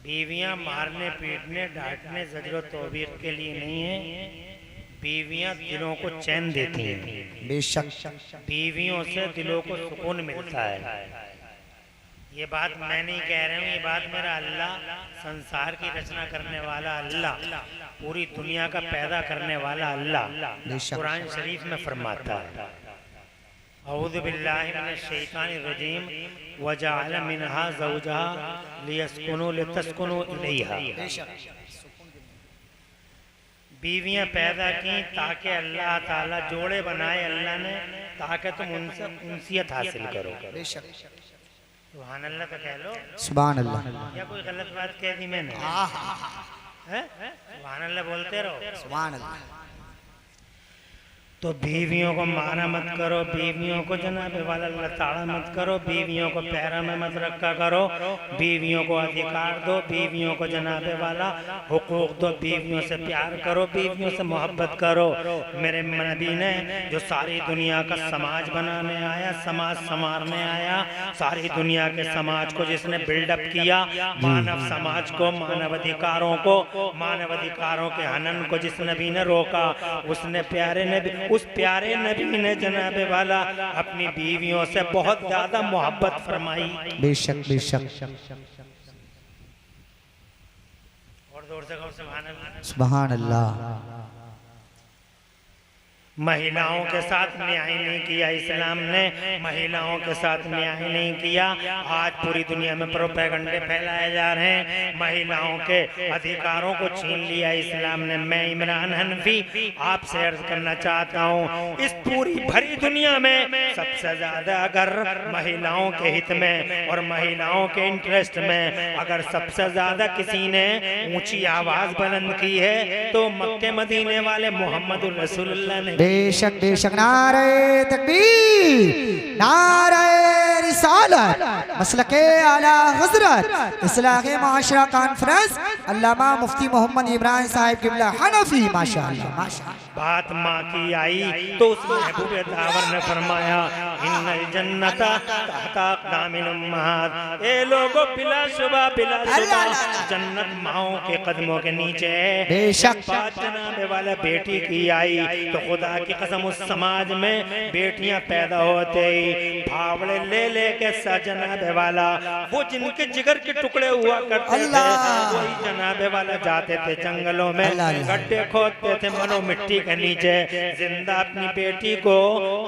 बीवियां मारने पीटने डांटने ज़जर तौबीर के लिए नहीं है, बीवियां दिलों को चैन देती हैं। बेशक बीवियों से दिलों को सुकून मिलता है। ये बात मैं नहीं कह रहा हूँ, ये बात मेरा अल्लाह, संसार की रचना करने वाला अल्लाह, पूरी दुनिया का पैदा करने वाला अल्लाह कुरान शरीफ में फरमाता है, औज़ु बिल्लाहि मिनश शैतानिर रजीम वजअल मिनहा ज़ौजहा लियस्कुनु लितस्कुनु इलैहा। बीवियां पैदा की ताकि अल्लाह ताला जोड़े बनाए अल्लाह ने, ताकि तुम उनसे उनसियत हासिल करो। सुभान अल्लाह तो कह लो। सुभान अल्लाह। या कोई गलत बात कह दी मैंने? सुभान अल्लाह बोलते रहो। सुभान अल्लाह। तो बीवियों को मारा मत करो, बीवियों को जनाब वाला लताड़ा मत करो, बीवियों को पैरा में मत रखा करो, बीवियों को अधिकार दो, बीवियों को जनाब वाला हुकूक दो, बीवियों से प्यार करो, बीवियों से मोहब्बत करो। मेरे नबी ने जो सारी दुनिया का समाज बनाने आया, समाज संवारने आया, सारी दुनिया के समाज को जिसने बिल्डअप किया, मानव समाज को, मानव अधिकारों को, मानव अधिकारों के हनन को जिस नबी ने रोका, उसने प्यारे नबी, उस प्यारे नबी ने जनाब वाला अपनी बीवियों से बहुत ज्यादा मोहब्बत फरमाई। बेशक बेशक। और जोर से कहो सुभान अल्लाह। सुभान अल्लाह। महिलाओं के साथ न्याय नहीं किया इस्लाम ने, महिलाओं के साथ न्याय नहीं किया। आज पूरी दुनिया में प्रोपेगेंडे फैलाए जा रहे हैं, महिलाओं के अधिकारों को छीन लिया इस्लाम ने। मैं इमरान हनफी आपसे अर्ज करना चाहता हूँ, इस पूरी भरी दुनिया में सबसे ज्यादा अगर महिलाओं के हित में और महिलाओं के इंटरेस्ट में अगर सबसे ज्यादा किसी ने ऊंची आवाज बुलंद की है तो मक्के मदीने वाले मोहम्मद रसूलुल्लाह ने। बेशक बेशक। नारे तकबीर, नारे रिसालत, मसलके आला हजरत इस्लाही माशरा कॉन्फ्रेंस अल्लामा मुफ्ती मोहम्मद इमरान साहिब किबला हनफी। माशाअल्लाह माशाअल्लाह। बात माँ की आई तो उस महबूब दावर ने फरमाया, इन्नल जन्नता तहता अक़दामिल उम्महात। ए लोगों बिलाशुबा जन्नत माओं के कदमों के नीचे है। बेशक। बात जनाबे वाला बेटी की आई तो खुदा की कसम उस समाज में बेटियां पैदा होते ही फावड़े ले लेके जनाबे वाला वो जिनके जिगर के टुकड़े हुआ करते थे वही जनाबे वाला जाते थे जंगलों में, गड्ढे खोदते थे मनो मिट्टी के नीचे, जिंदा अपनी बेटी को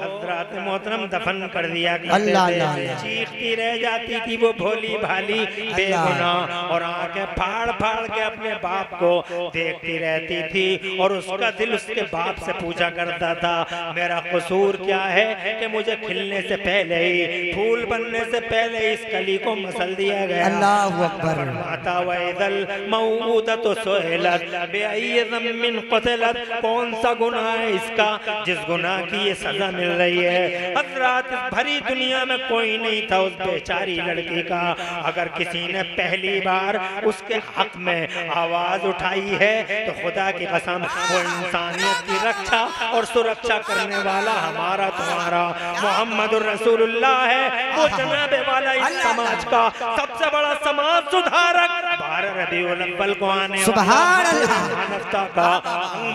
हजरत मोहतरम दफन कर दिया करते थे। चीखती रह जाती थी वो भोली भाली बेगुनाह और आंखें फाड़ फाड़ के अपने बाप को देखती रहती थी और उसका दिल उसके बाप से पूछा करता था, मेरा कसूर क्या है कि मुझे खिलने से पहले ही, फूल बनने से पहले इस कली को मसल दिया गया। अल्लाहु अकबर। माता वैदल मऊदत सुहलत बेअय्यि ज़म्मिन क़ुतिलत। कौन सा गुनाह है इसका जिस गुनाह की ये सजा मिल रही है। हज़रात भरी दुनिया में कोई नहीं था उस बेचारी लड़की का, अगर किसी ने पहली बार उसके हक में आवाज उठाई है तो खुदा की कसम वो इंसानियत की रक्षा और सुरक्षा करने वाला हमारा तुम्हारा मोहम्मद रसूलुल्लाह है। वो जनाबे वाला इस समाज का सबसे बड़ा समाज सुधारक 12 रबीउल अव्वल को आने वाला मानवता का,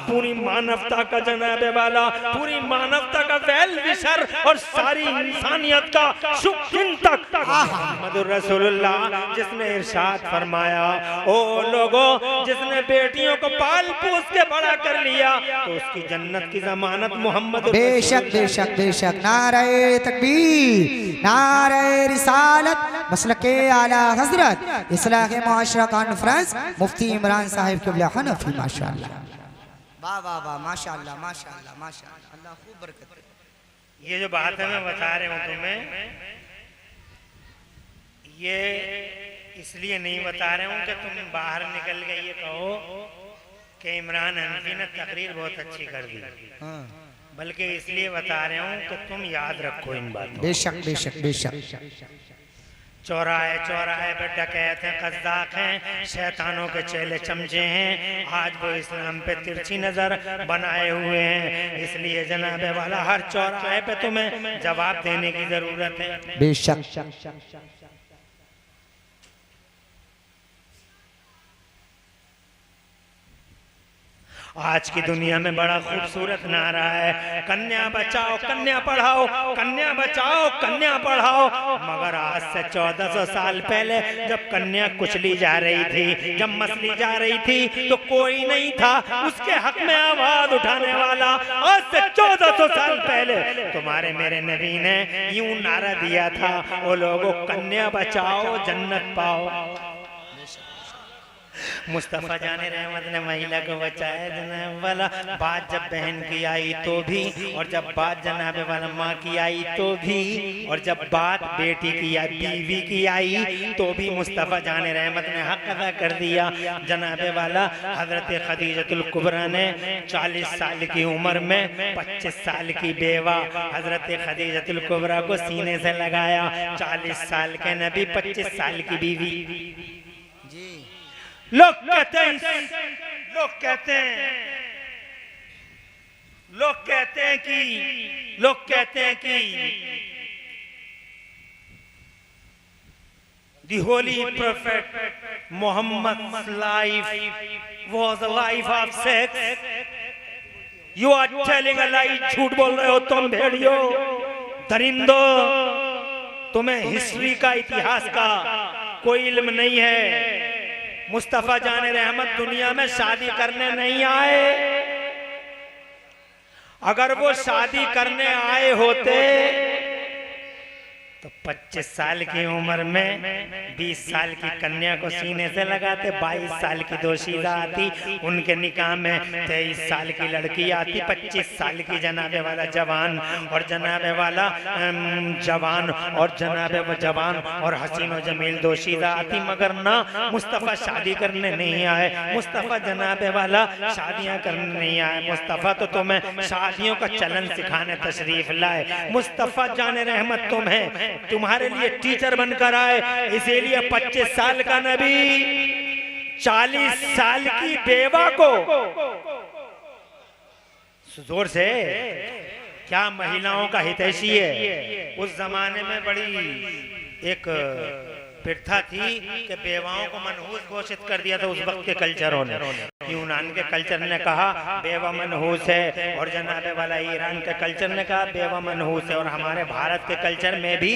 पूरी मानवता का जनाबे वाला, पूरी मानवता का वेल विशर और सारी इंसानियत का शुभ चिंतक मोहम्मद रसूलुल्लाह, जिसने इरशाद फरमाया, ओ लोगों जिसने बेटियों को पाल पोस के बड़ा कर लिया तो उसकी जन्नत की जमानत मोहम्मद। बेशक बेशक बेशक। नारे तकबीर, नारे रिसालत, मसलके आला हजरत इस्लाही माशरा कॉन्फ्रेंस मुफ्ती इमरान साहिब किबला हनफी। माशाअल्लाह। वाह वाह वाह। माशाअल्लाह माशाअल्लाह माशाअल्लाह। अल्लाह खूब बरकत दे। ये जो बात है मैं बता रहा हूँ तुम्हें, ये इसलिए नहीं बता रहा हूँ कि तुम बाहर निकल के ये कहो कि इमरान हनफी ने तकरीर बहुत अच्छी कर दी, बल्कि इसलिए बता रहा हूँ कि तुम याद रखो इन बातों। बेशक बेशक बेशक। चौराहे चौराहे पे डकैत हैं, कज़्ज़ाक़ हैं, शैतानों के चेले चमचे हैं, आज वो इस्लाम पे तिरछी नजर बनाए हुए हैं। इसलिए जनाबे वाला हर चौराहे पे तुम्हें जवाब देने की जरूरत है। बेशक। आज की दुनिया में बड़ा खूबसूरत नारा है, कन्या बचाओ कन्या पढ़ाओ, कन्या बचाओ कन्या पढ़ाओ। मगर आज से 1400 साल पहले जब कन्या कुचली जा रही थी, जब मसली जा रही थी, तो कोई नहीं था उसके हक में आवाज उठाने वाला। आज से 1400 साल पहले तुम्हारे मेरे नबी ने यूं नारा दिया था, वो लोगों कन्या बचाओ जन्नत पाओ। मुस्तफ़ा जाने रहमत ने महिला को बचाया जनाब वाला। बात जब बहन की आई तो भी, और जब बात जनाब वाला माँ की आई तो भी, और जब बात बेटी की आई, बीवी की आई तो भी मुस्तफ़ा जाने रहमत ने हक अदा कर दिया। जनाब वाला हजरत खदीजतुल कुबरा ने 40 साल की उम्र में 25 साल की बेवा हजरत खदीजतुल कुबरा को सीने से लगाया। 40 साल के नबी, 25 साल की बीवी। लोग कहते हैं लोग कहते हैं कि the holy prophet Muhammad's life was a life of sex. You are telling a lie, झूठ बोल रहे हो तुम भेड़ियो, दरिंदो। तुम्हें हिस्ट्री का, इतिहास का कोई इल्म नहीं है। मुस्तफ़ा जाने रहमत दुनिया में शादी करने नहीं आए। अगर वो शादी करने आए होते तो 25 साल की उम्र में 20 साल की कन्या को सीने से लगाते, 22 साल की दोशीदा आती, उनके निकाह में 23 साल की लड़की आती, 25 साल की जनाबे वाला जवान, और जनाबे वाला जवान और जनाबे जवान और हसीन और जमील दोशीदा आती। मगर ना, मुस्तफ़ा शादी करने नहीं आए। मुस्तफ़ा जनाबे वाला शादियां करने नहीं आए। मुस्तफ़ा तो तुम्हें शादियों का चलन सिखाने तशरीफ लाए। मुस्तफ़ा जाने रहमत तुम्हें तुम्हारे लिए टीचर बनकर आए। इसीलिए 25 साल का नबी 40 साल की बेवा को जोर से, क्या महिलाओं का हितैषी है। उस जमाने में बड़ी एक प्रथा थी कि बेवाओं को मनहूस घोषित कर दिया था उस वक्त के कल्चरों ने। यूनान के कल्चर ने कहा बेवा मनहूस है, और जनाबे वाला ईरान के कल्चर ने कहा बेवा मनहूस है, और हमारे भारत के कल्चर में भी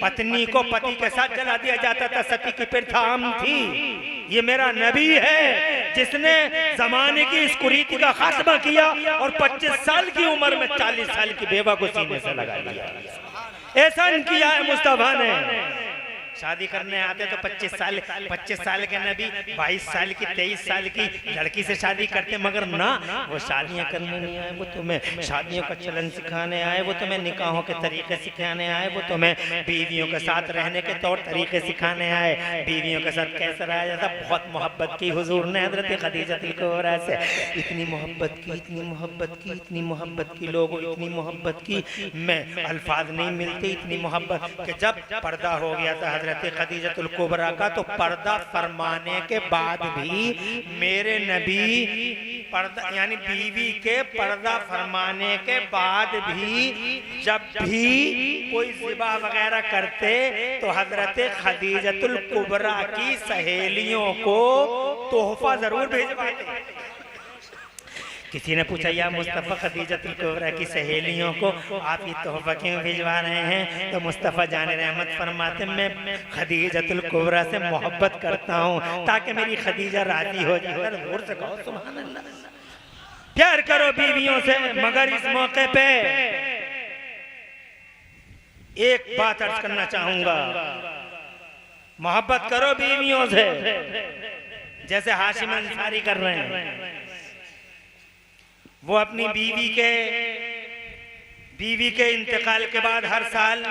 पत्नी को पति के साथ जला दिया जाता था। सती की प्रथा आम थी। ये मेरा नबी है जिसने जमाने की इस कुरीति का खात्मा किया, और 25 साल की उम्र में 40 साल की बेवा को सीने से लगा लिया। ऐसा किया है मुस्तफा ने। शादी करने आते तो 25 साल के नबी 22 साल की 23 साल की लड़की से शादी करते, मगर ना, वो शादियां करने नहीं आए। वो तुम्हें शादियों का चलन सिखाने आए, वो तुम्हें निकाहों के तरीके सिखाने आए, वो तुम्हें बीवियों के साथ रहने के तौर तरीके सिखाने आए। बीवियों के साथ कैसे रहा जाता, बहुत मोहब्बत की हुजूर ने हजरत खदीजतुल कुबरा से। इतनी मोहब्बत की, इतनी मोहब्बत की, इतनी मोहब्बत की, लोगों इतनी मोहब्बत की, मैं अल्फाज नहीं मिलते। इतनी मोहब्बत कि जब पर्दा हो गया था हजरत खदीजतुल कुबरा का, तो पर्दा फरमाने के बाद भी मेरे नबी पर्दा, यानी बीवी के पर्दा फरमाने के बाद भी जब भी कोई ज़िबा वगैरह करते तो हजरत खदीजतुल कुबरा की सहेलियों को तोहफा जरूर भेजवाते। किसी ने पूछा या मुस्तफ़ा खदीजतुल कुबरा की सहेलियों को आप ये तोहफा क्यों भिजवा रहे हैं? तो मुस्तफ़ा जाने रहमत फरमाते मैं खदीजतुल कुबरा से मोहब्बत करता हूँ ताकि मेरी खदीजा राजी हो जाए। जोर से कहो सुभान अल्लाह। प्यार करो बीवियों से, मगर इस मौके पे एक बात अर्ज करना चाहूंगा, मोहब्बत करो बीवियों से जैसे हाशिम अंसारी कर रहे हैं। वो अपनी बीवी के इंतकाल के बाद हर साल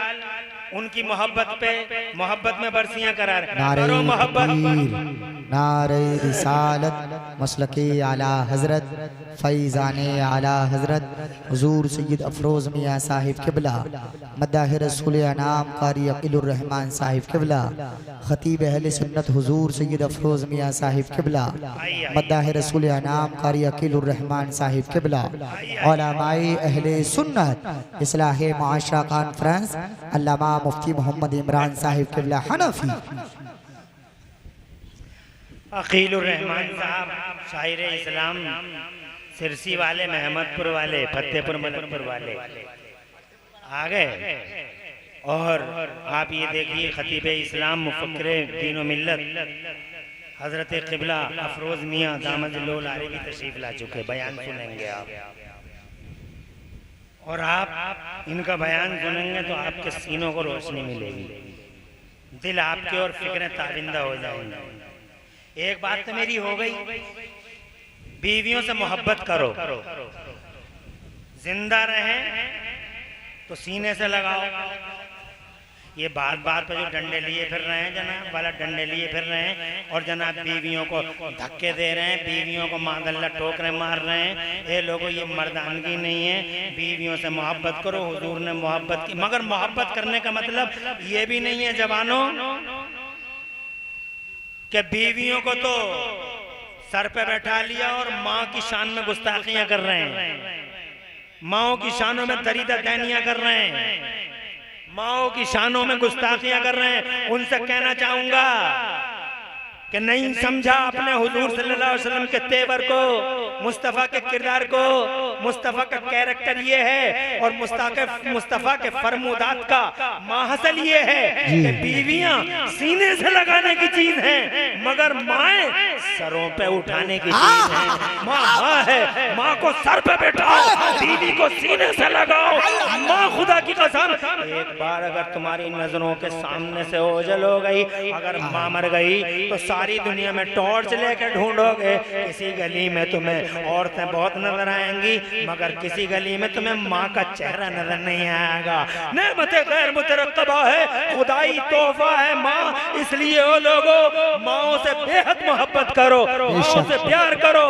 उनकी मोहब्बत में बरसियां करा रहे। करो मोहब्बत। नारे रिसालत मसलके आला हजरत फैज़ाने आला हजरत हुजूर सैयद अफरोज मियाँ साहिब किबला, मद्दाह रसूल अनाम कारी अकीलुर रहमान साहिब किबला, खतीब अहले सुन्नत हुजूर सैयद अफरोज मियाँ साहिब किबला, मद्दाह रसूल अनाम कारी अकीलुर रहमान साहिब किबला, उलमाए अहले सुन्नत इस्लाह मुआशरा कॉन्फ्रेंस अल्लामा मुफ्ती मोहम्मद इमरान साहिब किबला हनफी, अकीलुर रहमान साहब शायर इस्लाम सिरसी वाले, महमदपुर वाले, फतेहपुर मलकपुर वाले आ गए। और आप ये देखिए खतीब इस्लाम मुफक्किर दीन व मिल्लत हजरत क़िबला अफरोज मियाँ दामद-उल आलिमी तशरीफ ला चुके, बयान सुनेंगे आप। और आप इनका बयान सुनेंगे तो आपके सीनों को रोशनी मिलेगी, दिल आपके और फिक्रें ताबिंदा हो जाएंगी। एक बात तो मेरी हो गई, बीवियों से मोहब्बत करो, जिंदा रहें तो सीने से लगाओ। ये बात बात पर जो डंडे लिए फिर रहे हैं जनाब वाला, डंडे लिए फिर रहे हैं और जनाब बीवियों को धक्के दे रहे हैं, बीवियों को मादल्ला ठोकरें मार रहे हैं। ये लोगों ये मर्दानगी नहीं है। बीवियों से मोहब्बत करो, हुजूर ने मोहब्बत की, मगर मोहब्बत करने का मतलब ये भी नहीं है जवानों कि बीवियों को तो सर पे बैठा लिया और माँ की शान में गुस्ताखियां कर रहे हैं, माओ की शानों में दरीदा दैनियां कर रहे हैं, माओ की शानों में गुस्ताखियां कर रहे हैं। उनसे कहना चाहूंगा कि नहीं समझा अपने हुजूर सल्लल्लाहु अलैहि वसल्लम के तेवर को, मुस्तफ़ा के किरदार को। मुस्तफ़ा का कैरेक्टर ये है और मुस्तफ़ा के फरमूदात का माहसल ये है कि बीवियां सीने से लगाने की चीज है, मगर माए सरों पे उठाने की चीज है। माँ है, माँ को सर पे बैठाओ, बीवी को सीने से लगाओ। माँ खुदा की कसम, एक बार अगर तुम्हारी नजरों के सामने से ओझल हो गई, अगर माँ मर गई तो सारी दुनिया में टॉर्च लेकर ढूंढोगे। किसी गली में तुम्हें औरतें बहुत नजर आएंगी, मगर किसी गली में तुम्हें माँ का चेहरा नजर नहीं आएगा। नेमते गैर मुतरक्कबा है, खुदाई तोहफा है माँ। इसलिए वो लोगों, माओ से बेहद मोहब्बत करो, माओ से प्यार करो।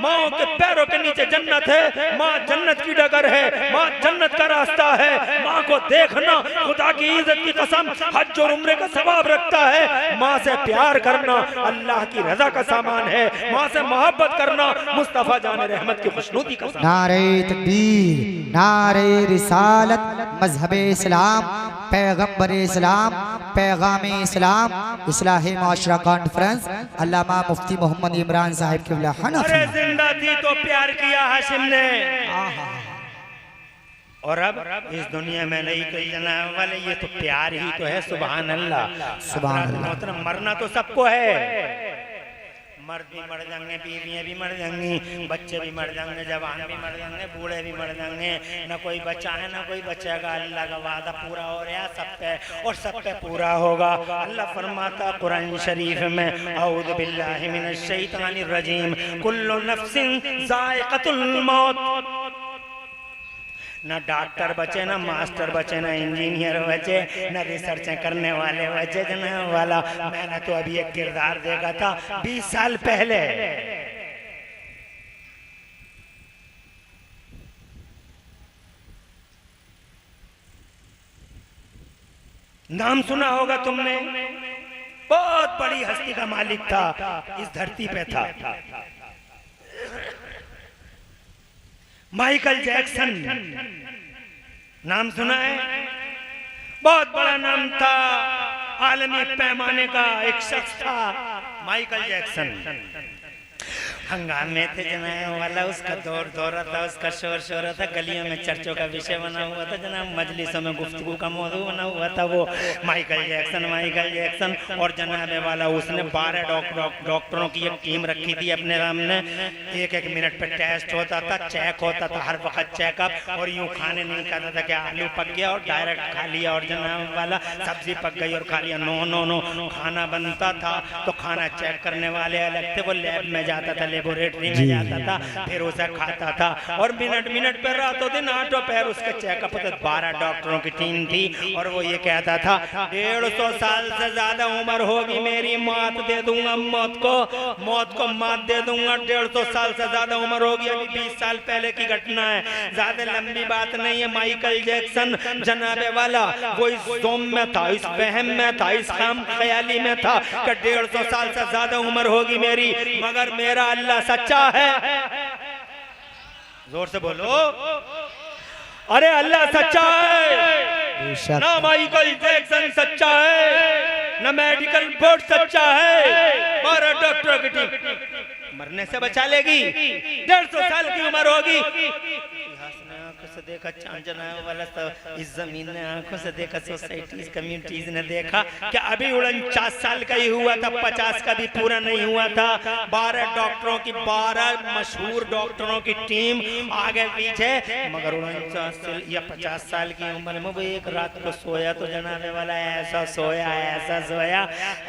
माओ के पैरों के नीचे जन्नत है, माँ जन्नत की डगर है, माँ जन्नत का रास्ता है। माँ को देखना खुदा की इज्जत की कसम हज और उम्रे का सवाब रखता है। माँ से प्यार करना अल्लाह की रजा का सामान है। माँ से मोहब्बत करना मुस्तफा जान रहमत की खुशनुदी का सामान। नारे तकबीर, नारे रिसालत, मजहबे इस्लाम, पैगंबर इस्लाम, पैगाम इस्लाम, इस्लाह माशरा कॉन्फ्रेंस, अल्लामा मुफ्ती मोहम्मद इमरान साहिब क़िबला हनफी। अरे जिंदा थी तो प्यार किया हाशिम ने, और अब इस दुनिया में नहीं कोई जनाब वाले, ये तो प्यार ही तो है। सुभान अल्लाह, सुभान अल्लाह। मरना तो सबको है, मर्द भी मर जाएंगे, बीवियां भी मर जाएंगी, बच्चे भी मर जाएंगे, जवान भी मर जाएंगे, बूढ़े भी मर जाएंगे। न कोई बच्चा है न कोई बचेगा। अल्लाह का वादा पूरा हो रहा है सब पे, और सब पे पूरा होगा। अल्लाह फरमाता कुरान शरीफ में, औज़ु बिल्लाहि मिनश शैतानिर रजीम, कुल्लु नफ्सिन ज़ाइक़तुल मौत। न डॉक्टर बचे, न मास्टर बचे, न इंजीनियर बचे, न रिसर्च करने वाले बचे जनाब वाला। मैंने तो अभी एक किरदार देखा था 20 साल पहले, नाम सुना होगा तुमने, बहुत बड़ी हस्ती का मालिक था, इस धरती पे था, माइकल जैक्सन। नाम सुना है? बहुत बड़ा नाम था, आलमी पैमाने का एक शख्स था माइकल जैक्सन। हंगामे थे जनाब वाला, उसका दौर दौरा था, उसका शोर शोर था, गलियों में चर्चों का विषय बना हुआ था जनाब, मजलिसों में गुफ्तगू का मौजू बना हुआ था वो माइकल जैक्सन, माइकल जैक्सन। और जनाब वाला उसने 12 डॉक्टरों की एक टीम रखी थी अपने सामने। एक मिनट पे टेस्ट होता था, चेक होता था, हर वक्त चेकअप। और यूं खाने नहीं कहता था कि आलू पक गया और डायरेक्ट खा लिया, और जनाब वाला सब्जी पक गई और खा लिया। नो नो नो, खाना बनता था तो खाना चेक करने वाले अलग थे, वो लैब में जाता था, लेबोरेटरी में जाता था, फिर उसे खाता था। और मिनट पे रातों दिन आठों पैर उसके चेकअप होते। 12 डॉक्टरों की टीम थी और वो ये कहता था 150 साल से ज्यादा उम्र होगी मेरी, मौत दे दूंगा, मौत को मात दे दूंगा। 150 साल से ज्यादा उम्र होगी, अभी 20 साल पहले की घटना है, ज्यादा लंबी बात नहीं है। माइकल जैक्सन जनाबे वाला वो इस जोम में था, इस वहम में था, इस खाम ख्याली में था कि 150 साल से ज्यादा उम्र होगी मेरी, मगर मेरा अल्लाह सच्चा है। जोर से बोलो, अरे अल्लाह सच्चा है। ना माइकल जैक्सन सच्चा है, ना मेडिकल बोर्ड सच्चा है, 12 डॉक्टर की टीम। मर मरने से बचा लेगी। 150 साल की उम्र होगी, आंखों से देखा, चांद जनाने वाला इस जमीन ने आंखों से देखा, सोसाइटीज कम्युनिटीज ने देखा कि अभी 49 साल का ही हुआ था, 50 का भी पूरा नहीं हुआ था। 12 डॉक्टरों की 12 मशहूर डॉक्टरों की टीम आगे पीछे, मगर 49 या 50 साल की उम्र में वो एक रात को सोया तो जनाने वाला ऐसा सोया, ऐसा सोया,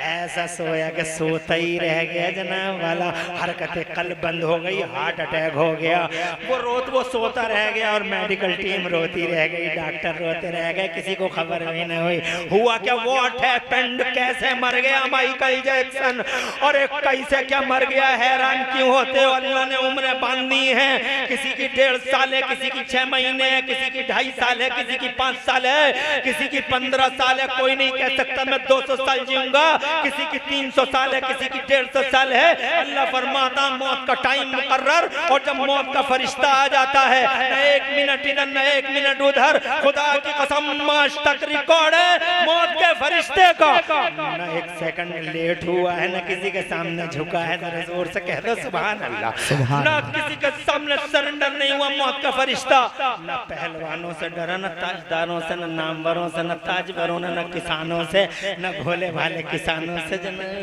ऐसा सोया कि सोता ही रह गया जनाब वाला। हरकतें कल्ब बंद हो गई, हार्ट अटैक हो गया। वो सोता रह गया और मेडिकल टीम रोती रह गई, डॉक्टर रोते रह गए, किसी को खबर भी नहीं हुई। हुआ क्या, व्हाट हैपेंड, कैसे मर गया माइकल जैक्सन, और एक कैसे क्या मर गया, हैरान क्यों होते हो? अल्लाह ने उम्रें बांधी हैं, किसी की 1.5 साल है, किसी की 6 महीने है, किसी की 2.5 साल है, किसी की 5 साल है, किसी की 15 साल है। कोई नहीं कह सकता मैं 200 साल जीऊंगा, किसी की 300 साल है, किसी की 150 साल है। अल्लाह फरमाता मौत का टाइम मुकर्रर, और जब मौत का फरिश्ता आ जाता है, न 1 मिनट इधर न 1 मिनट उधर, खुदा की कसम आज तक रिकॉर्ड है मौत के फरिश्ते का, न 1 सेकंड लेट हुआ है, न किसी के सामने झुका है। जरा जोर से कह दो सुभान अल्लाह। न किसी के सामने सरेंडर नहीं हुआ मौत का फरिश्ता। न पहलवानों से डरा, न ताजदारों से, न नामवरों से, न ताजवरों ने, न किसानों से, न भोले भाले किसानों से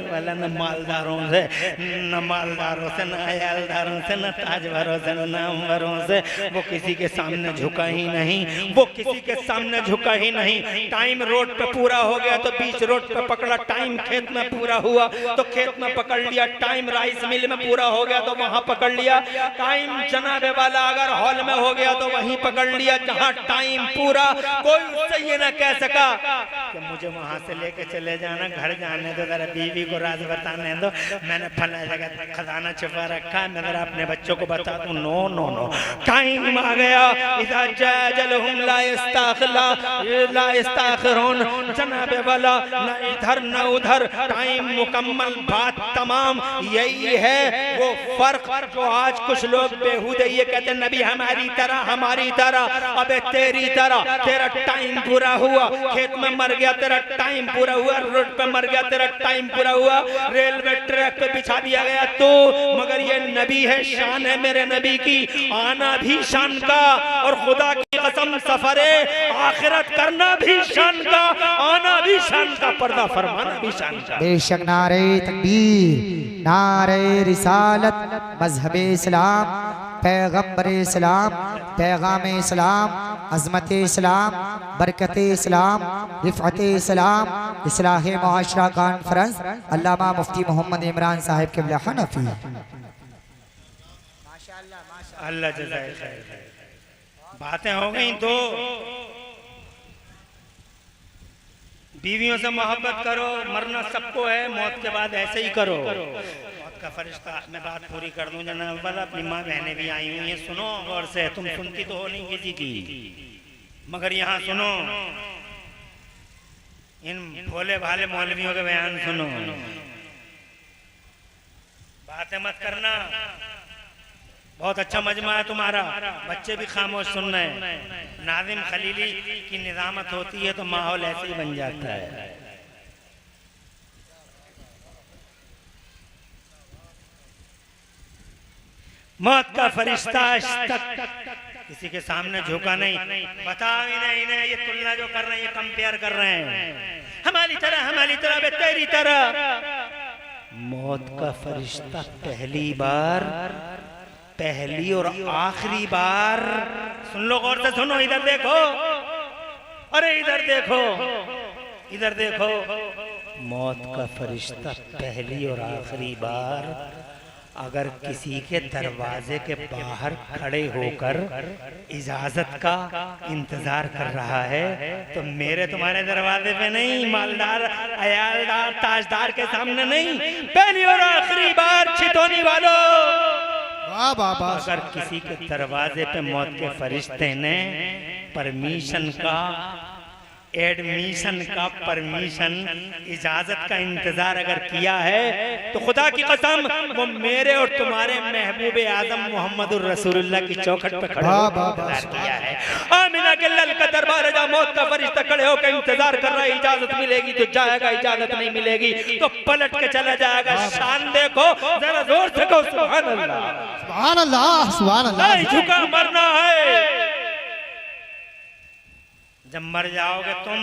वाला, न मालदारों से, न मालदारों से, न अयालदारों से, न ताजवरों से, न नामवरों से। वो किसी के सामने झुका ही नहीं, वो किसी के सामने झुका ही नहीं। टाइम रोड पे पूरा हो गया तो बीच रोड पे पकड़ा, टाइम खेत में पूरा हुआ तो खेत में पकड़ लिया, टाइम राइस मिल में पूरा हो गया तो वहां पकड़ लिया, टाइम जनाबे वाला अगर हॉल में हो गया तो वहीं पकड़ लिया जहां टाइम पूरा। कोई उससे ये ना कह सका कि मुझे वहां से लेके चले जाना, घर जाने दो, जरा बीवी को राज बताने दो, मैंने फला जगह खजाना छुपा रखा है, मैं जरा अपने बच्चों को बता दूं। नो नो नो, टाइम आ गया। इज़ा जाजलहुम ला यस्ताखिरून, जनाबे वाला न इधर न उधर, टाइम मुकम्मल, बात तमाम। यही है वो फर्क जो आज कुछ लोग बेहुदे ये कहते हैं नबी हमारी तरह, हमारी तरह। अबे तेरी तरह, तेरा टाइम पूरा हुआ, खेत में मर गया तेरा टाइम पूरा हुआ, रोड पे मर गया तेरा टाइम पूरा हुआ, रेलवे ट्रैक पे बिछा दिया गया तो, मगर ये नबी है, शान है मेरे नबी की, आना भी शान का, और खुदा की कसम सफरे आखिरत करना भी शान का, आना भी शान का, पर्दा फरमाना भी शान का। बेशक नारे तकबीर, नारे रिसालत, मजहब इस्लाम, पैगंबर इस्लाम, पैगाम इस्लाम, अजमत इस्लाम, बरकत इस्लाम, रिफ़अत इस्लाम, इस्लाह मुआशरा कॉन्फ्रेंस, अल्लामा मुफ्ती मोहम्मद इमरान साहिब क़िबला हनफी। अल्लाह जज़ाए खैर। बातें हो गई तो बीवियों से मोहब्बत करो, मरना सबको है, मौत के बाद ऐसे ही करो। मौत का फरिश्ता, मैं बात पूरी कर दूं जनाब वाला, अपनी माँ बहनें भी आई हुई हैं, सुनो गौर से। तुम सुनती तो हो नहीं किसी की, मगर यहाँ सुनो, इन भोले भाले मौलवियों के बयान सुनो, बातें मत करना। बहुत अच्छा मजमा है तुम्हारा, बच्चे भी खामोश सुन रहे हैं। नाज़िम खलीली की निज़ामत होती है तो माहौल ऐसे ही बन जाता है। मौत का फरिश्ता तक किसी के सामने झुका नहीं, बताओ इन्हें ये तुलना जो कर रहे हैं, ये कंपेयर कर रहे हैं, हमारी तरह बे तेरी तरह। मौत का फरिश्ता पहली और आखिरी बार, सुन लो गौर से, सुनो, इधर देखो, अरे इधर देखो, इधर देखो। मौत का फरिश्ता पहली और आखिरी बार अगर किसी के दरवाजे के बाहर खड़े होकर इजाजत का इंतजार कर रहा है तो मेरे तुम्हारे दरवाजे पे नहीं, मालदार अयालदार ताजदार के सामने नहीं, पहली और आखिरी बार छितोनी वालों। अगर किसी के दरवाजे पे मौत के फरिश्ते ने परमिशन का एडमिशन का परमिशन, इजाजत का इंतजार अगर किया है तो खुदा की कसम वो मेरे और तुम्हारे महबूब आजम मोहम्मद रसूलुल्लाह की चौखट पर खड़े होकर किया है। आमिना के लल का दरबार जहाँ मौत का फरिश्ता खड़े होकर इंतजार कर रहा है, इजाजत मिलेगी तो जाएगा, इजाजत नहीं मिलेगी तो पलट के चला जाएगा। शान देखो जरा जोर से कहो सुभान अल्लाह, सुभान अल्लाह, सुभान अल्लाह। नहीं झुका मरना है। जब मर जाओगे तुम,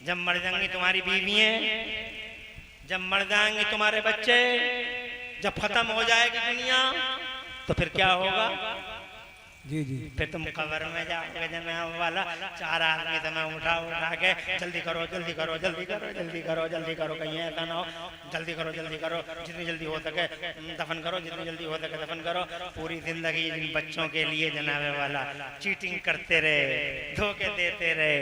जब मर जाएंगी तुम्हारी बीवियां, जब मर जाएंगे तुम्हारे बच्चे, जब खत्म हो जाएगी दुनिया तो फिर क्या होगा? जी जी फिर तुम कब्र में जाओगे जनाब वाला, चार आदमी तुम्हें उठा के जल्दी करो जल्दी करो जल्दी करो जल्दी करो जल्दी करो, कहीं ऐसा ना हो, जल्दी करो जल्दी करो, जितनी जल्दी हो सके दफन करो, जितनी जल्दी हो सके दफन करो। पूरी जिंदगी जिन बच्चों के लिए जनाब वाला चीटिंग करते रहे, धोखे देते रहे,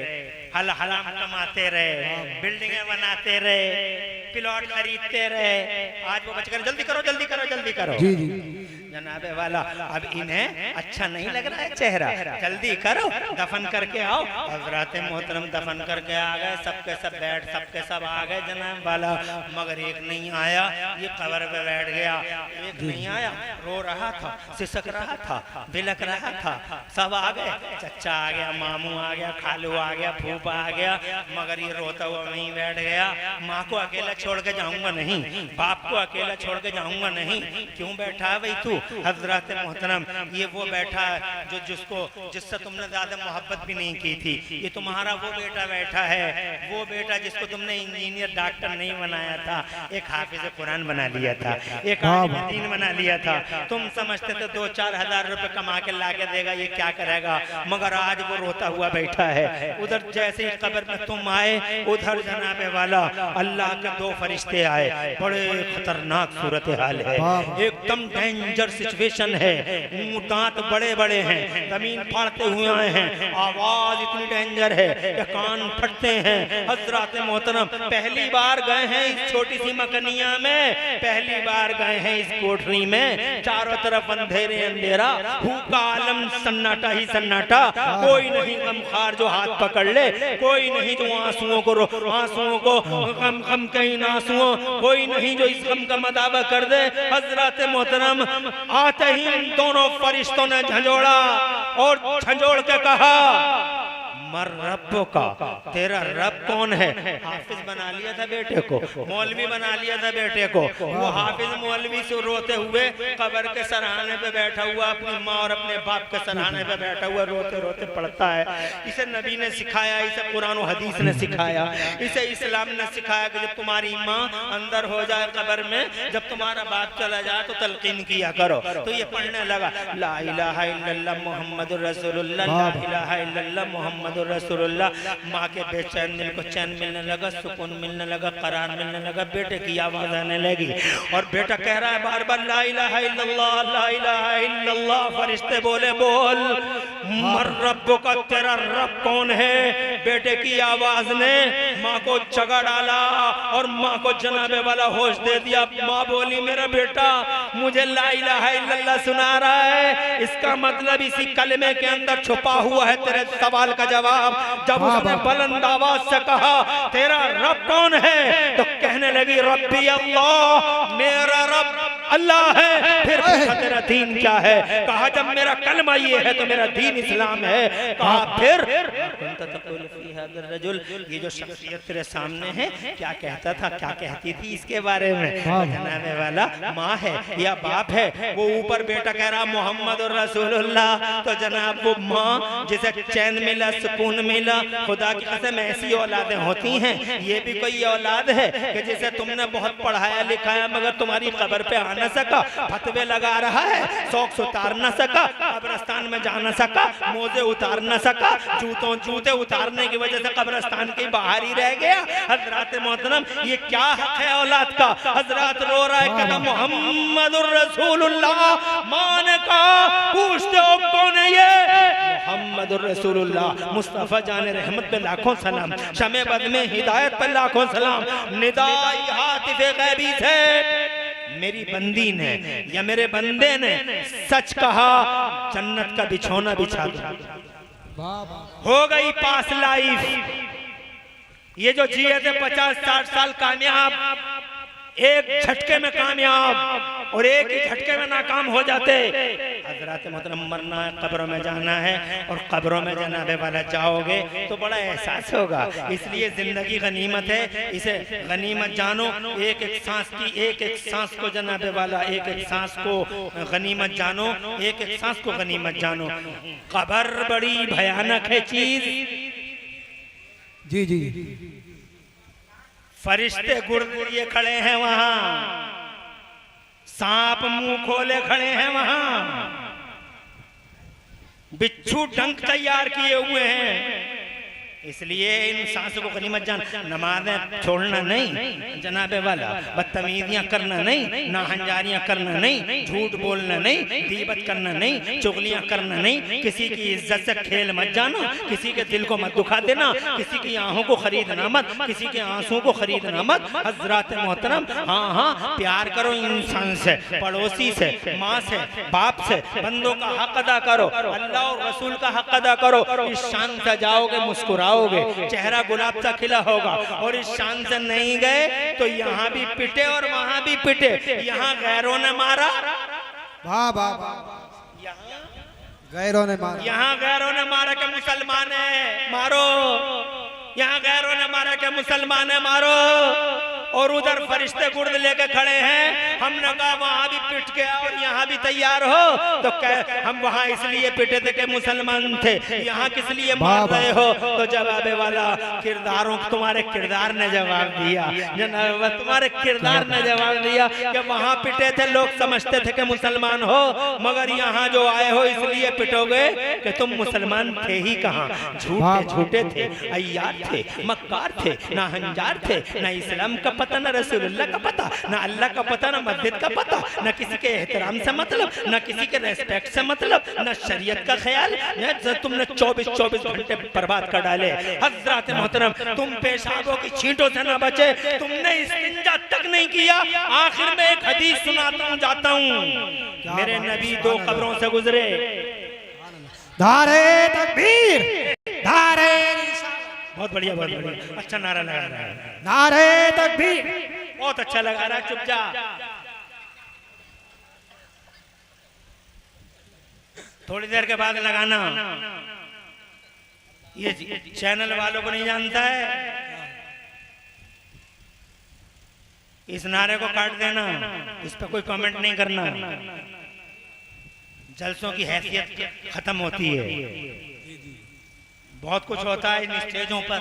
हलाम कमाते रहे, बिल्डिंगें बनाते रहे, प्लॉट खरीदते रहे, आज वो बच्चे जल्दी करो जल्दी करो जल्दी करो। जी जी जनाबे वाला अब इन्हें अच्छा नहीं लग रहा है चेहरा, जल्दी करो दफन करके आओ। हजरत मोहतरम दफन करके आ गए, सबके सब बैठ सबके सब आ गए जनाब वाला, मगर एक नहीं आया, ये कब्र पे बैठ गया। एक नहीं आया, रो रहा था, सिसक रहा था, बिलक रहा था, सब आ गए, चचा आ गया, मामू आ गया, खालू आ गया, फूफा आ गया, मगर ये रोता हुआ वहीं बैठ गया। माँ को अकेला छोड़ के जाऊंगा नहीं, बाप को अकेला छोड़ के जाऊंगा नहीं। क्यों बैठा है भाई तू? हजरत मोहतरम ये वो बैठा है जो जिससे तुमने ज्यादा मोहब्बत भी नहीं की थी, ये तुम्हारा वो बेटा बैठा है, वो बेटा जिसको तुमने इंजीनियर डॉक्टर नहीं बनाया था, एक हाफिज कुरान बना लिया था, एक दीन बना लिया था। तुम समझते थे 2-4 हज़ार रुपए कमा के ला के देगा, ये क्या करेगा, मगर आज वो रोता हुआ बैठा है। उधर जैसे ही कब्र में तुम आए, उधर जनाबे वाला अल्लाह के 2 फरिश्ते आए। बड़े खतरनाक सूरत हाल है, एकदम डेंजर सिचुएशन है। दांत बड़े बड़े हैं, जमीन फाड़ते हुए आए हैं, आवाज इतनी डेंजर है कि कान फटते हैं। हजरत मोहतरम पहली बार गए हैं इस छोटी सी मकनिया में, पहली बार गए हैं इस कोठरी में, चारों तरफ अंधेरे अंधेरा, भूखा आलम, सन्नाटा ही सन्नाटा, कोई नहीं गमखार जो हाथ पकड़ ले, कोई नहीं जो आंसुओं को गम कहीं आंसुओं, कोई नहीं जो इस गम का मदावा कर दे। हजरत मोहतरम आते ही इन दोनों फरिश्तों ने झंझोड़ा और झंझोड़ के कहा, मर रब का, तेरा रब कौन है? हाफिज बना लिया था बेटे को, मौलवी बना लिया था बेटे को। वो हाफिज मौलवी से रोते हुए कब्र के सराहने पे बैठा हुआ, अपनी माँ और अपने बाप के सराहने पे बैठा हुआ रोते रोते पड़ता है। इसे नबी ने सिखाया, इसे कुरान और हदीस ने सिखाया, इसे इस्लाम ने सिखाया कि जब तुम्हारी माँ अंदर हो जाए कब्र में, जब तुम्हारा बाप चला जाए तो तलकीन किया करो। तो ये पढ़ने लगा, ला इलाहा इल्लल्लाह मुहम्मदुर रसूलुल्लाह, ला इलाहा इल्लल्लाह मुहम्मदुर रसूलुल्लाह। माँ के बेचैन दिल को चैन मिलने लगा, सुकून मिलने लगा, करार मिलने लगा, बेटे की आवाज आने लगी और बेटा कह रहा है बार बार ला इलाहा इल्लल्लाह, ला इलाहा इल्लल्लाह। फरिश्ते बोले बोल मर रब्बो का, तेरा रब कौन है? बेटे की आवाज ने माँ को जगा डाला और माँ को जनाबे वाला होश दे दिया। माँ बोली मेरा बेटा मुझे ला इलाहा इल्लल्लाह सुना रहा है, इसका मतलब इसी कलमे के अंदर छुपा हुआ है तेरे सवाल का जवाब। जब उसने बुलंद आवाज से कहा तेरा रब कौन है, तो कहने लगी रब्बी अल्लाह, मेरा रब अल्लाह है। फिर पूछा तेरा दीन क्या है? कहा जब मेरा कलमा ये है तो मेरा दीन इस्लाम है। कहा फिर ये जो शख्सियत तेरे सामने है क्या कहता था, क्या कहती थी इसके बारे में? जनाबे वाला माँ है या बाप है? वो ऊपर बेटा कह रहा मोहम्मद और रसूलुल्लाह। तो जनाब वो माँ जिसे चैन मिला, सुकून मिला, खुदा की कसम ऐसी औलादें होती हैं। ये भी कोई औलाद है कि जिसे तुमने बहुत पढ़ाया लिखाया मगर तुम्हारी कब्र पे आ न सका, फतवे लगा रहा है, सॉक्स उतार न सका, कब्रिस्तान में जा न सका, मोजे उतार न सका, जूते उतारने की वजह से कब्रिस्तान के बाहर ही रह गया। हजरत मोहतरम ये क्या हक है औलाद का? हजरत रो रहा है कहता मोहम्मदुर रसूलुल्लाह। माँ ने कहा पूछते हो कौन है ये? मोहम्मदुर रसूलुल्लाह। मुस्तफा जाने रहमत पे लाखों सलाम, शमे बद में हिदायत पे लाखों सलाम। निदाई हातिफे गैबी से मेरी बंदी ने या मेरे बंदे ने सच कहा, जन्नत का बिछौना बिछा दो। हो गई पास लाइफ। ये जो जिए थे 50-60 साल कामयाब, एक झटके में कामयाब और एक ही झटके में नाकाम हो जाते। हजरत मोहतरम मरना है, कब्रों में जाना है, और कब्रों में जनाबे वाला जाओगे तो बड़ा एहसास होगा। इसलिए जिंदगी गनीमत है, इसे गनीमत जानो। एक एक सांस की, एक एक सांस को जनाबे वाला, एक एक सांस को गनीमत जानो, एक एक सांस को गनीमत जानो। कब्र बड़ी भयानक है चीज। जी जी, फरिश्ते गुर्दिए खड़े हैं वहां, सांप मुंह खोले खड़े हैं वहां, बिच्छू डंक तैयार किए हुए हैं। इसलिए इन सांसों को गनीमत जान। नमाजें छोड़ना नहीं जनाबे वाला, बदतमीजियां करना नहीं, नाहंजारियां करना नहीं, झूठ बोलना नहीं, गीबत करना नहीं, चुगलियां करना नहीं, किसी की इज्जत से खेल मत जाना, किसी के दिल को मत दुखा देना, किसी की आंखों को खरीदना मत, किसी के आंसुओं को खरीदना मत। हजरत मोहतरम, हाँ, प्यार करो इंसान से, पड़ोसी से, माँ से, बाप से, बंदों का हक अदा करो, अल्लाह और रसूल का हक अदा करो। इस शान से जाओगे, मुस्कुराओगे, चेहरा गुलाब सा खिला होगा। और इस शान से नहीं गए तो यहाँ भी पिटे और वहां भी पिटे। यहाँ गैरों ने मारा, वाह वाह, गैरों ने मारा, यहाँ गैरों ने मारा कि मुसलमान है मारो, यहाँ गैरों ने मारा कि मुसलमान है मारो। और उधर फरिश्ते गुर्द लेके खड़े हैं। हमने कहा वहां भी पिट के और यहाँ भी तैयार हो, तो हम वहां इसलिए पिटे थे कि मुसलमान थे, यहाँ किस लिए मार रहे हो? तो जवाब वाला किरदारों, तुम्हारे किरदार ने जवाब दिया जनाब, तुम्हारे किरदार ने जवाब दिया कि वहां पिटे थे, लोग समझते थे कि मुसलमान हो, मगर यहाँ जो आए हो इसलिए पिटोगे कि तुम मुसलमान थे ही कहाँ। झूठे थे, अय्यार थे, मक्कार थे, ना हंजार थे, ना इस्लाम का पता, ना रसूलुल्लाह का पता, ना अल्लाह का पता, ना मस्जिद का पता, ना किसी के एहतराम से मतलब, ना किसी के रेस्पेक्ट से मतलब, ना शरीयत का ख्याल। तुमने 24 घंटे बर्बाद कर डाले। हजरत मोहतरम, तुम पेशाबों की छींटों से ना बचे, तुमने इस्तिंजा तक नहीं किया। आखिर में एक हदीस सुनाता हूँ, जाता हूँ। मेरे नबी 2 कब्रों से गुजरे। नारे तकबीर, नारे, बहुत बढ़िया, बहुत बढ़िया, अच्छा नारा लगा रहा है, नारे तकबीर, बहुत अच्छा लगा रहा है। चुप जा, थोड़ी देर के बाद लगाना। ये चैनल वालों को नहीं जानता है, इस नारे को काट देना, इस पर कोई कमेंट नहीं करना। जलसों की हैसियत खत्म होती है। बहुत कुछ होता है इन स्टेजों पर,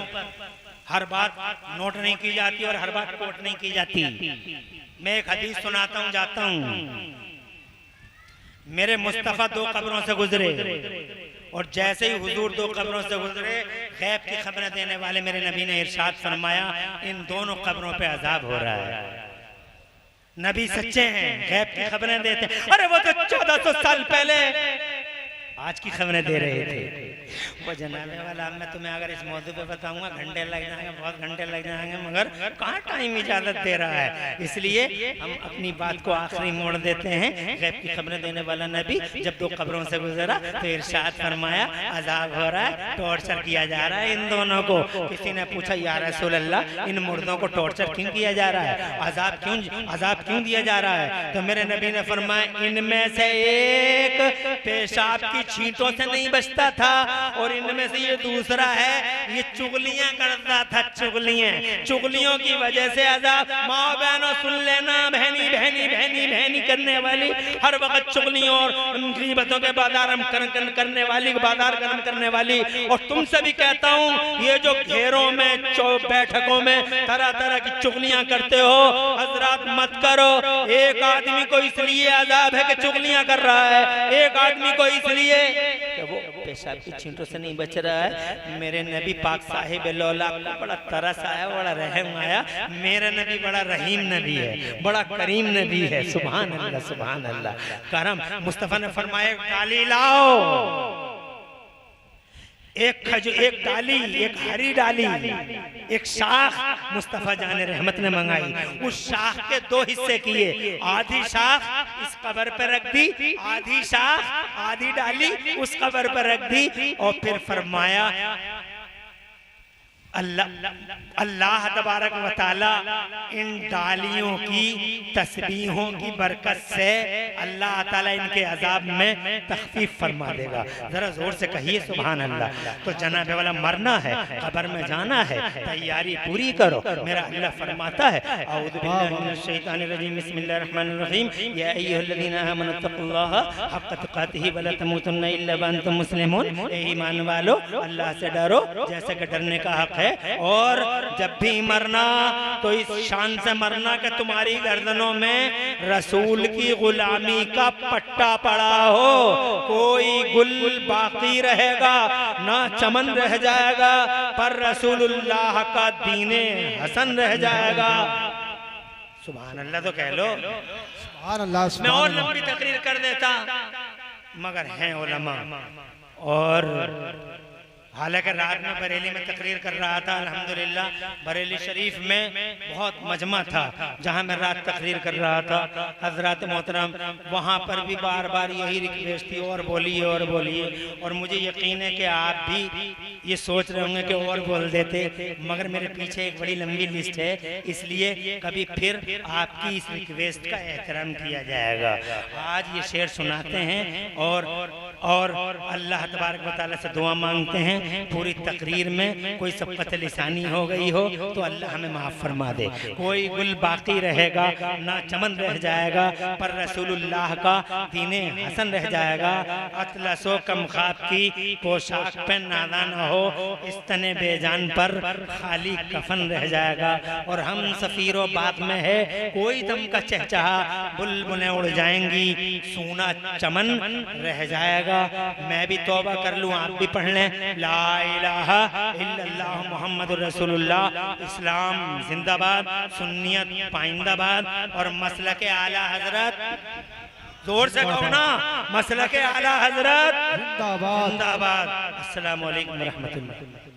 हर बात नोट नहीं की जाती और हर बात कोट नहीं की जाती। मैं एक हदीस सुनाता हूँ, जाता हूँ। मेरे मुस्तफा 2 कब्रों से गुजरे, और जैसे ही हुजूर 2 कब्रों से गुजरे, गैब की खबरें देने वाले मेरे नबी ने इरशाद फरमाया, इन दोनों कब्रों पे अजाब हो रहा है। नबी सच्चे हैं, गैब की खबरें देते हैं। अरे वो तो 1400 साल पहले आज की खबरें दे रहे थे। वो जनाबे वाला, मैं तुम्हें अगर इस मौजू पे बताऊंगा घंटे लग जाएंगे, बहुत घंटे लग जाएंगे, मगर कहाँ टाइम इजाजत दे रहा है। इसलिए हम अपनी बात को आखिरी मोड़ देते हैं। गैब की खबरें देने वाला नबी जब 2 कब्रों से गुजरा तो इरशाद फरमाया, अजाब हो रहा है, टॉर्चर किया जा रहा है इन दोनों को। किसी ने पूछा, या रसूल अल्लाह, इन मुर्दों को टॉर्चर क्यों किया जा रहा है, अजाब क्यों दिया जा रहा है? तो मेरे नबी ने फरमाया, इनमें से एक पेशाब की छींटों से नहीं बचता था, और इनमें से ये दूसरा है, ये चुगलियां करता था। चुगलियों की वजह से अजाब। माँ बहनों सुन लेना, बहनी करने वाली, हर वक्त चुगलियों और गीबतों के बाजार करने वाली, बाजार गर्म करने वाली। और तुमसे भी कहता हूँ, ये जो घेरों में, बैठकों में तरह तरह की चुगलियां करते हो, हजरात मत करो। एक आदमी को इसलिए अजाब है कि चुगलियां कर रहा है, एक आदमी को इसलिए कि वो पेशाब की छींटों से नहीं बच रहा है। मेरे नबी पाक साहिब लौला को बड़ा तरस आया, बड़ा रहम आया। मेरा नबी बड़ा रहीम नबी है, बड़ा करीम नबी है। सुभान अल्लाह, सुभान अल्लाह। करम मुस्तफा ने फरमाया, डाली लाओ, एक डाली, एक हरी डाली, एक शाख मुस्तफा जाने रहमत ने मंगाई। उस शाख के 2 हिस्से किए, आधी शाख इस कब्र पर रख दी, आधी शाख आधी डाली उस कब्र पर रख दी और फिर फरमाया अल्लाह तबारक व तआला इन डालियों की तस्बीहों की बरकत से अल्लाह ताला इनके अजाब में तखफीफ फरमा देगा। जरा जोर से कहिए सुभान अल्लाह। तो जनाब वाला मरना है, कब्र में जाना है, तैयारी पूरी करो। मेरा अल्लाह फरमाता है औज़ु बिल्लाहि मिनश शैतानिर रजीम बिस्मिल्लाहिर रहमानिर रहीम या अय्युहल्लज़ीना आमनु तक़ुल्लाहा हक़्क़ तुक़ातिही व ला तमूतुन्ना इल्ला व अंतुम मुस्लिमून। ए ईमान वालो, अल्लाह से डरो जैसे कि डरने का हक है, और जब भी मरना तो इस शान से मरना कि तुम्हारी गर्दनों में रसूल की गुलामी का पट्टा पड़ा हो, कोई गुल बाकी रहेगा ना चमन रह जाएगा, पर रसूलुल्लाह का दीने हसन रह जाएगा। सुभान अल्लाह तो कह लो। सुभान अल्लाह। मैं और लंबी तकरीर कर देता मगर हैं उलमा, और हालांकि रात में बरेली में तकरीर कर रहा था। अल्हम्दुलिल्लाह बरेली शरीफ में बहुत मजमा था जहां मैं रात तकरीर कर रहा था। हजरत मोहतरम वहां पर भी बार बार यही रिक्वेस्ट थी, और बोलिए और बोलिए, और मुझे यकीन है कि आप भी ये सोच रहे होंगे कि और बोल देते, मगर मेरे पीछे एक बड़ी लंबी लिस्ट है, इसलिए कभी फिर आपकी इस रिक्वेस्ट का एहतराम किया जाएगा। आज ये शेर सुनाते हैं और अल्लाह तबारक व तआला से दुआ मांगते हैं पूरी तकरीर में कोई सबकत लिसानी हो गई हो तो अल्लाह हमें माफ फरमा दे। कोई गुल बाकी रहेगा ना चमन रह जाएगा, पर रसूलुल्लाह का दीने हसन रह जाएगा। अतलसो कम ख्वाब की पोशाक पे नादा न हो, इस तने बेजान पर खाली कफन रह जाएगा। और हम सफीरो बात में है, कोई दम का चहचहा बुलबुलें उड़ जाएंगी, सूना चमन रह जाएगा। मैं भी तौबा कर लूं, आप भी पढ़ लें, ला इलाहा इल्लल्लाह मुहम्मदुर रसूलुल्लाह। इस्लाम जिंदाबाद, सुन्नियत पाइंदाबाद, और मसलके आला हजरत, जोर से कहो ना, मसलके आला हजरत जिंदाबाद। जिंदाबाद। अस्सलामु अलैकुम व रहमतुल्लाह।